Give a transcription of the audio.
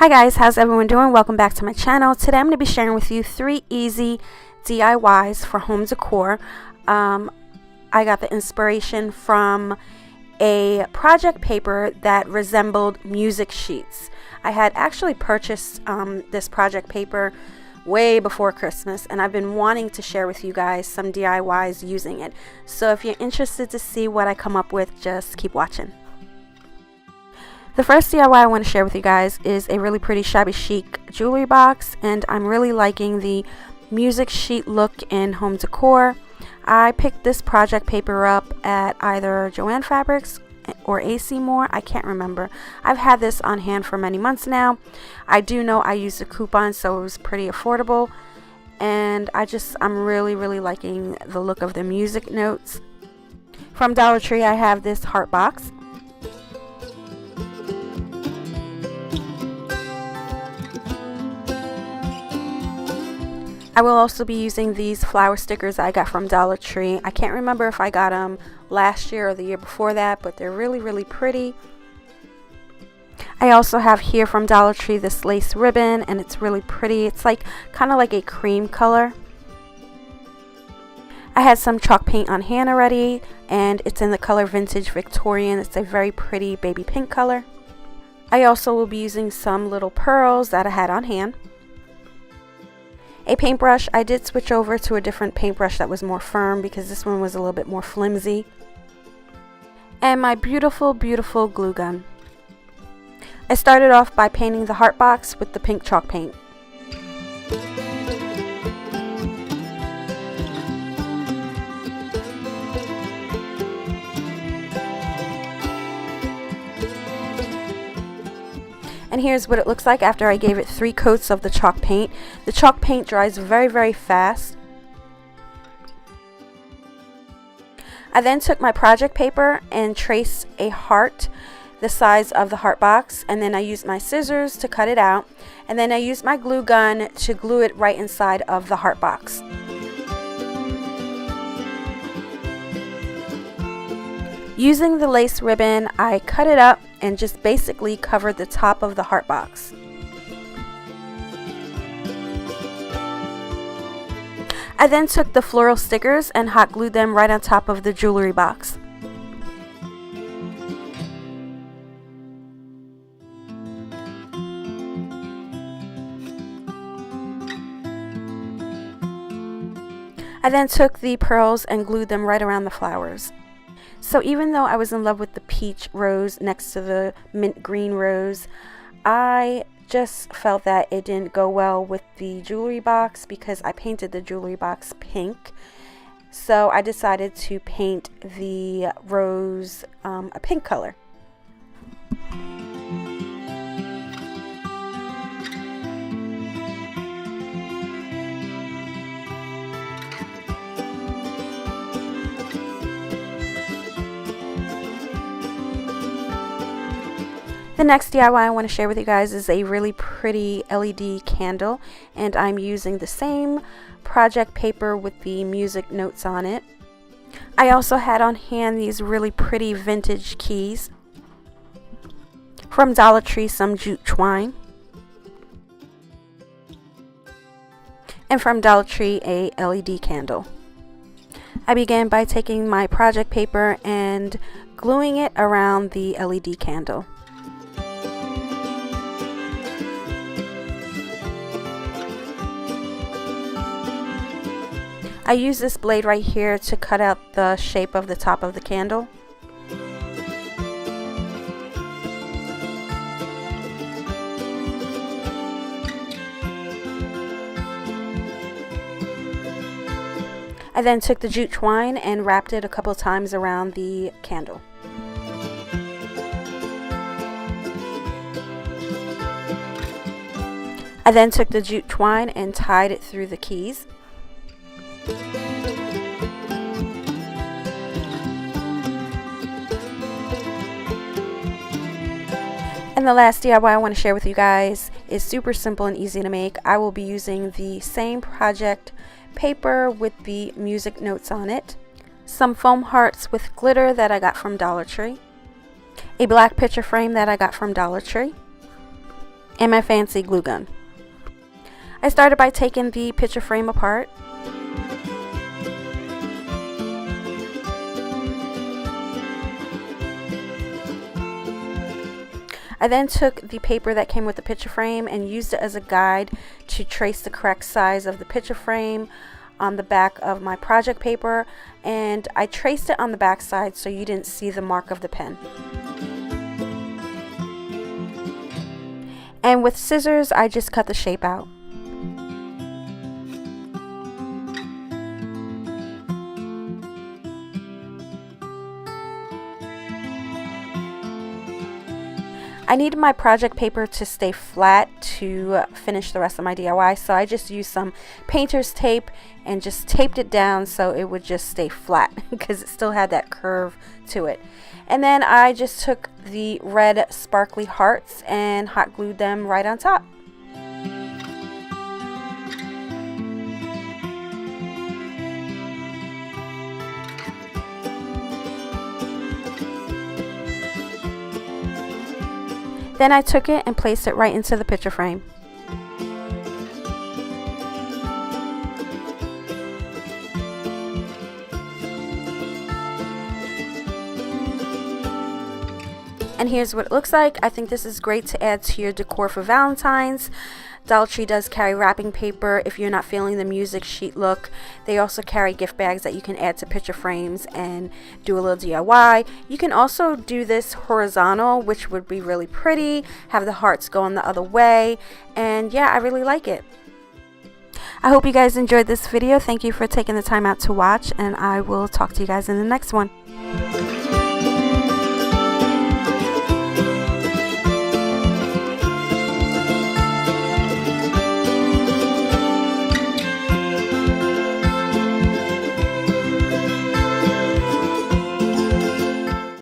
Hi guys, how's everyone doing? Welcome back to my channel. Today I'm going to be sharing with you 3 easy DIYs for home decor. I got the inspiration from a project paper that resembled music sheets. I had actually purchased this project paper way before Christmas, and I've been wanting to share with you guys some DIYs using it. So if you're interested to see what I come up with, just keep watching. The first DIY I want to share with you guys is a really pretty shabby chic jewelry box, and I'm really liking the music sheet look in home decor. I picked this project paper up at either Joann Fabrics or AC Moore. I can't remember. I've had this on hand for many months now. I do know I used a coupon, so it was pretty affordable, and I'm really liking the look of the music notes. From Dollar Tree I have this heart box. I will also be using these flower stickers I got from Dollar Tree. I can't remember if I got them last year or the year before that, but they're really pretty. I also have here from Dollar Tree this lace ribbon, and it's really pretty. It's like kind of like a cream color. I had some chalk paint on hand already, and it's in the color Vintage Victorian. It's a very pretty baby pink color. I also will be using some little pearls that I had on hand. A paintbrush. I did switch over to a different paintbrush that was more firm because this one was a little bit more flimsy. And my beautiful glue gun. I started off by painting the heart box with the pink chalk paint. And here's what it looks like after I gave it 3 coats of the chalk paint. The chalk paint dries very fast. I then took my project paper and traced a heart the size of the heart box, and then I used my scissors to cut it out, and then I used my glue gun to glue it right inside of the heart box. Using the lace ribbon, I cut it up and just basically covered the top of the heart box. I then took the floral stickers and hot glued them right on top of the jewelry box. I then took the pearls and glued them right around the flowers. So even though I was in love with the peach rose next to the mint green rose, I just felt that it didn't go well with the jewelry box because I painted the jewelry box pink. So I decided to paint the rose a pink color. The next DIY I want to share with you guys is a really pretty LED candle, and I'm using the same project paper with the music notes on it. I also had on hand these really pretty vintage keys. From Dollar Tree, some jute twine. And from Dollar Tree, a LED candle. I began by taking my project paper and gluing it around the LED candle. I use this blade right here to cut out the shape of the top of the candle. I then took the jute twine and wrapped it a couple times around the candle. I then took the jute twine and tied it through the keys. And the last DIY I want to share with you guys is super simple and easy to make. I will be using the same project paper with the music notes on it, some foam hearts with glitter that I got from Dollar Tree, a black picture frame that I got from Dollar Tree, and my fancy glue gun. I started by taking the picture frame apart. I then took the paper that came with the picture frame and used it as a guide to trace the correct size of the picture frame on the back of my project paper, and I traced it on the back side so you didn't see the mark of the pen. And with scissors, I just cut the shape out. I needed my project paper to stay flat to finish the rest of my DIY, so I just used some painter's tape and just taped it down so it would just stay flat because it still had that curve to it. And then I just took the red sparkly hearts and hot glued them right on top. Then I took it and placed it right into the picture frame. And here's what it looks like. I think this is great to add to your decor for Valentine's. Dollar Tree does carry wrapping paper if you're not feeling the music sheet look. They also carry gift bags that you can add to picture frames and do a little DIY. You can also do this horizontal, which would be really pretty, have the hearts going the other way, and yeah, I really like it. I hope you guys enjoyed this video. Thank you for taking the time out to watch, and I will talk to you guys in the next one.